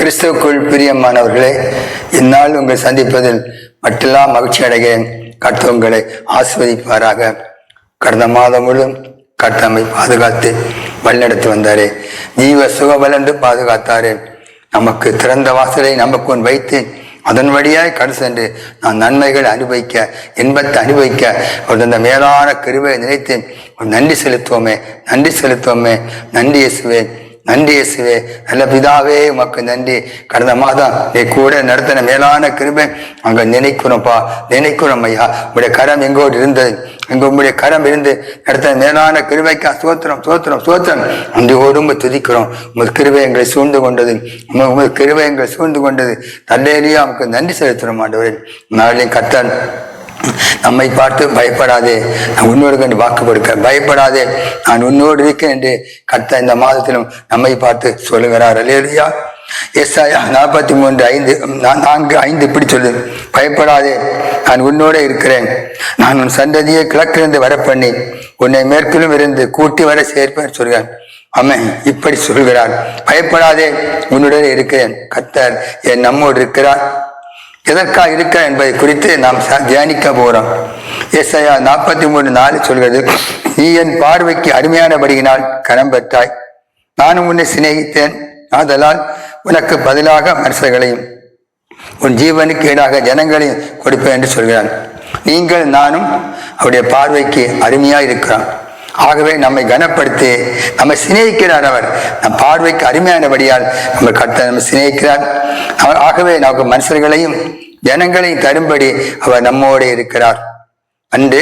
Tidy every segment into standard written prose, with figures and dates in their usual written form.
கிறிஸ்துவுக்குள் பிரியமானவர்களே, இந்நாள் உங்களை சந்திப்பதில் மற்றெல்லாம் மகிழ்ச்சி அடைகிறேன். கர்த்தர் உங்களை ஆசீர்வதிப்பாராக. கடந்த மாதம் முழுவதும் கர்த்தர் நம்மை பாதுகாத்து வழிநடத்தி வந்தாரே, ஜீவ சுகபலன்று பாதுகாத்தாரே. நமக்கு திறந்த வாசலை நமக்கு வைத்து அதன் வழியாய் கடந்து சென்று நான் நன்மைகளை அனுபவிக்க, இன்பத்தை அனுபவிக்க அவர் அந்த மேலான கிருபையை நினைத்து நன்றி செலுத்துவோமே, நன்றி செலுத்துவோமே. நன்றி இயேசுவே, நன்றி இயேசுவே. நல்ல பிதாவே, உமக்கு நன்றி. கடந்த மாதம் நீ கூட நடத்தின மேலான கிருபை அங்க நினைக்கிறோம்ப்பா, நினைக்கிறோம் ஐயா. உங்களுடைய கரம் எங்கோடு இருந்தது, உங்களுடைய கரம் இருந்து நடத்தின மேலான கிருபைக்கா சோத்திரம், சோத்திரம், சோத்திரம். அன்றையோடு துதிக்கிறோம். உமது கிருபை எங்களை சூழ்ந்து கொண்டது, உமது கிருபை எங்களை சூழ்ந்து கொண்டது. நல்லேலியா நமக்கு நன்றி செலுத்துறோம் ஆண்டவரே. நாளையும் கர்த்தர் நம்மை பார்த்து பயப்படாதே, நான் உன்னோடு கண்டு வாக்கு கொடுக்க பயப்படாதே, நான் உன்னோடு இருக்கேன் என்று கர்த்தர் இந்த மாதத்திலும் நம்மை பார்த்து சொல்லுகிறார். அல்லேலூயா. ஏசாயா 43:4-5 இப்படி சொல்லு, பயப்படாதே, நான் உன்னோட இருக்கிறேன். நான் உன் சந்ததியை கிழக்கிலிருந்து வர பண்ணி உன்னை மேற்கிலும் இருந்து கூட்டி வர சேர்ப்பேன் சொல்கிறேன். ஆமென். இப்படி சொல்கிறார். பயப்படாதே, உன்னுடன் இருக்கிறேன். கர்த்தர் என் நம்மோடு இருக்கிறார். எதற்காக இருக்க என்பதை குறித்து நாம் தியானிக்க போறோம். ஏசாயா 43:4 சொல்கிறது, நீ என் பார்வைக்கு அருமையானபடியினால் கரம் பெற்றாய், நானும் உன்னை சிநேகித்தேன், ஆதலால் உனக்கு பதிலாக மனுஷர்களையும் உன் ஜீவனுக்கு ஈடாக ஜனங்களையும் கொடுப்பேன் என்று சொல்கிறான். நீங்கள் நானும் அவருடைய பார்வைக்கு அருமையாய் இருக்கிறோம். ஆகவே நம்மை கனப்படுத்தி நம்மை சிநேகிக்கிறார். அவர் நம் பார்வைக்கு அருமையானபடியால் நம்ம கர்த்தர் நம்ம சிநேகிக்கிறார். ஆகவே நமக்கு மனுஷர்களையும் ஜனங்களையும் தரும்படி அவர் நம்மோடு இருக்கிறார். அன்று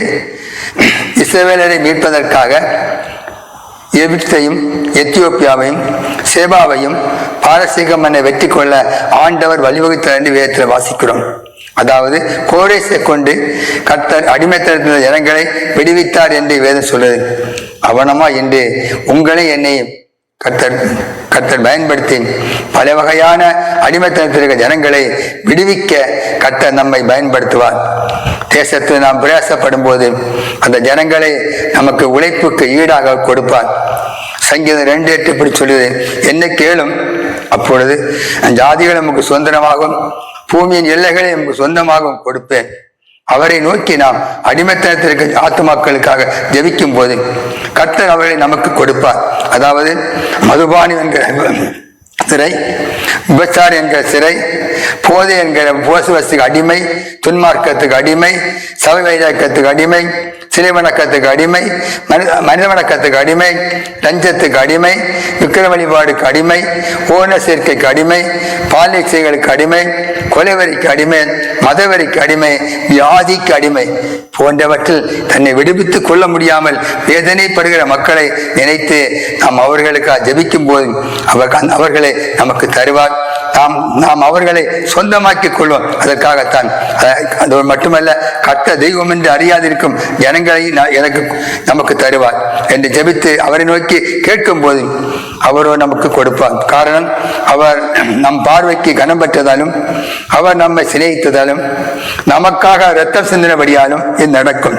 இஸ்ரவேலரை மீட்பதற்காக எகிப்தையும் எத்தியோப்பியாவையும் சேபாவையும் பாரசீக மண்ணை வெற்றி கொள்ள ஆண்டவர் வழிவகுத்தார் என்று வேதத்தில் வாசிக்கிறோம். அதாவது கோரேசை கொண்டு கர்த்தர் அடிமைத்தனத்தில் ஜனங்களை விடுவித்தார் என்று வேதம் சொல்லுது. அவனமா என்று உங்களை என்னை கர்த்தர் பயன்படுத்தி பல வகையான அடிமைத்தனத்திற்கு ஜனங்களை விடுவிக்க கர்த்தர் நம்மை பயன்படுத்துவார். தேசத்தில் நாம் பிரயாசப்படும் போது அந்த ஜனங்களை நமக்கு உழைப்புக்கு ஈடாக கொடுப்பார். சங்கீதம் 2:8 இப்படி சொல்லுது, என்ன கேளும், அப்பொழுது ஜாதிகள் நமக்கு சுதந்திரமாகும், பூமியின் எல்லைகளை நமக்கு சொந்தமாகவும் கொடுப்பேன். அவரை நோக்கி நாம் அடிமைத்தனத்திற்கு ஆத்துமாக்களுக்காக ஜெபிக்கும் போது கர்த்தர் அவர்களை நமக்கு கொடுப்பார். அதாவது மதுபானி என்கிற சிறை, விபச்சாரி என்கிற சிறை, போதை என்கிற போசுவத்துக்கு அடிமை, துன்மார்க்கத்துக்கு அடிமை, சபை வைராக்கத்துக்கு அடிமை, சிலை வணக்கத்துக்கு அடிமை, மனித வணக்கத்துக்கு அடிமை, லஞ்சத்துக்கு அடிமை, விக்கிர வழிபாடுக்கு அடிமை, ஓன சேர்க்கைக்கு அடிமை, பாலியல்களுக்கு அடிமை, கொலைவரிக்கு அடிமை, மதவரிக்கு அடிமை, வியாதிக்கு அடிமை போன்றவற்றில் தன்னை விடுவித்துக் கொள்ள முடியாமல் வேதனைப்படுகிற மக்களை நினைத்து நாம் அவர்களுக்காக ஜெபிக்கும் போது அவர்களை நமக்கு தருவார். நாம் அவர்களை சொந்தமாக்கிக் கொள்வோம். அதற்காகத்தான். அது மட்டுமல்ல, கட்ட தெய்வம் என்று அறியாதிருக்கும் ஜனங்களை நமக்கு தருவார் என்று ஜெபித்து அவரை நோக்கி கேட்கும் போது அவரோ நமக்கு கொடுப்பார். காரணம், அவர் நம் பார்வைக்கு கனம் பெற்றதாலும், அவர் நம்மை சிநேகித்ததாலும், நமக்காக இரத்தம் சிந்தினபடியாலும் இது நடக்கும்.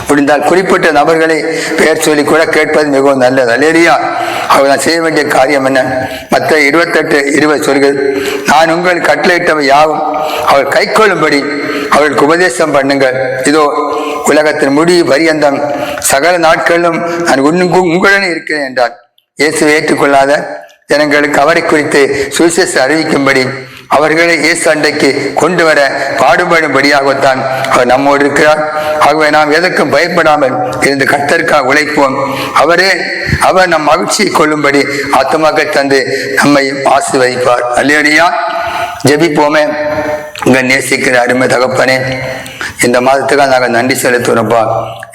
முடிந்தால் குறிப்பிட்ட நபர்களை பெயர் சொல்லி கூட கேட்பது மிகவும் நல்லது. அல்லேலூயா. அவர் நான் செய்ய வேண்டிய காரியம் என்ன? மத்தேயு 28:20 சொல்கிறது, நான் உங்கள் கட்டளையிட்டவை யாவும் அவர் கை கொள்ளும்படி அவர்களுக்கு உபதேசம் பண்ணுங்கள். இதோ உலகத்தின் முடிவு பரியந்தம் சகல நாட்களிலும் நான் உங்களுடன் இருக்கிறேன் என்றார். இயேசுவை ஏற்றுக்கொள்ளாத ஜனங்களுக்கு அவரை குறித்து சுவிசேஷம் அறிவிக்கும்படி அவர்களை இயேசு அண்டைக்கு கொண்டு வர பாடுபடும்படியாகத்தான் அவர் நம்மோடு இருக்கிறார். ஆகவே நாம் எதற்கும் பயப்படாமல் இருந்து கர்த்தருக்காக உழைப்போம். அவர் நம் மகிழ்ச்சியை கொள்ளும்படி ஆத்துமாக்கள் தந்து நம்மை ஆசீர்வதிப்பார். அல்லேலூயா. ஜெபிப்போமே. இங்க நேசிக்கிற அருமை தகப்பனே, இந்த மாதத்துக்காக நாங்கள் நன்றி செலுத்துறோம்ப்பா.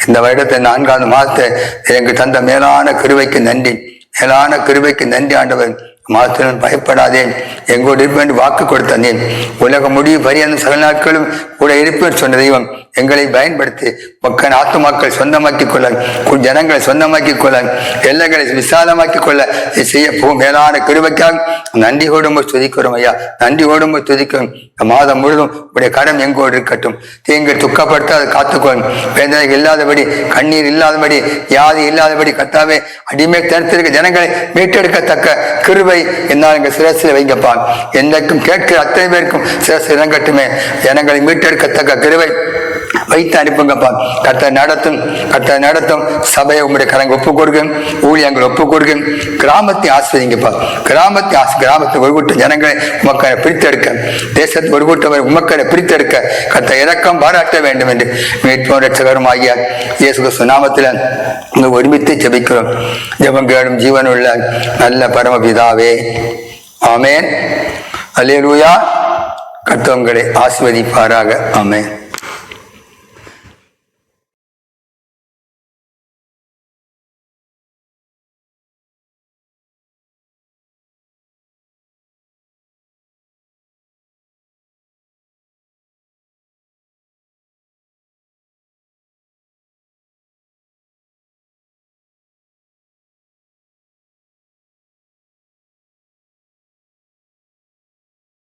இந்த வருடத்தை 4வது மாதத்தை எனக்கு தந்த மேலான கிருபைக்கு நன்றி, மேலான கிருபைக்கு நன்றி ஆண்டவர். மாத்திரம் பயப்படாதே, எங்கோடு இருப்பேன் வாக்கு கொடுத்தேன். உலக முடிவு பரியந்த சில நாட்களும் கூட இருப்பேன் சொன்ன தெய்வம் எங்களை பயன்படுத்தி மக்கள் ஆத்துமாக்கள் சொந்தமாக்கிக் கொள்ள, ஜனங்களை சொந்தமாக்கிக் கொள்ள, எல்லைகளை விசாலமாக்கிக் கொள்ள செய்ய மேலான கிருபைக்காக நன்றி ஓடும்போ துதிக்கிறோம் ஐயா, நன்றி ஓடும்போ துதிக்கிறோம். மாதம் முழுதும் உடைய கரம் எங்கோடு இருக்கட்டும். தீங்கு துக்கப்படுத்தாத காத்துக்கொள்ளும். வேதனை இல்லாதபடி, கண்ணீர் இல்லாதபடி, வியாதி இல்லாதபடி கர்த்தாவே அடிமை தனித்திருக்க ஜனங்களை மீட்டெடுக்கத்தக்க கிருபை கிருபை என்னால் எங்கள் சிரசில் வைங்கப்பா. என்னைக்கும் கேட்கிற அத்தனை பேருக்கும் சிரசு இறங்கட்டுமே. ஜனங்களை மீட்டெடுக்கத்தக்க கிருபை வைத்து அனுப்புங்கப்பா. கர்த்தர் நடத்தும் சபையை உங்களுடைய கரங்கள் ஒப்புக் கொடுக்கும். ஊழியங்கள் ஒப்புக் கொடுக்கும். கிராமத்தை ஆஸ்வதிங்கப்பா. கிராமத்தை ஒரு கூட்டம் ஜனங்களை உமக்கரை பிரித்தெடுக்க, தேசத்தை ஒரு கூட்டம் உமக்கரை பிரித்தெடுக்க கர்த்தர் இரக்கம் பாராட்ட வேண்டும் என்று மீட்போம் இரட்சகரும் ஆகிய இயேசு கிறிஸ்து நாமத்தில் ஒருமித்து ஜெபிக்கிறோம். ஜெபம் கேளும் ஜீவனுள்ள நல்ல பரமபிதாவே, ஆமென். அல்லேலூயா. கர்த்தர் உங்களை ஆசீர்வதிப்பாராக. ஆமென்.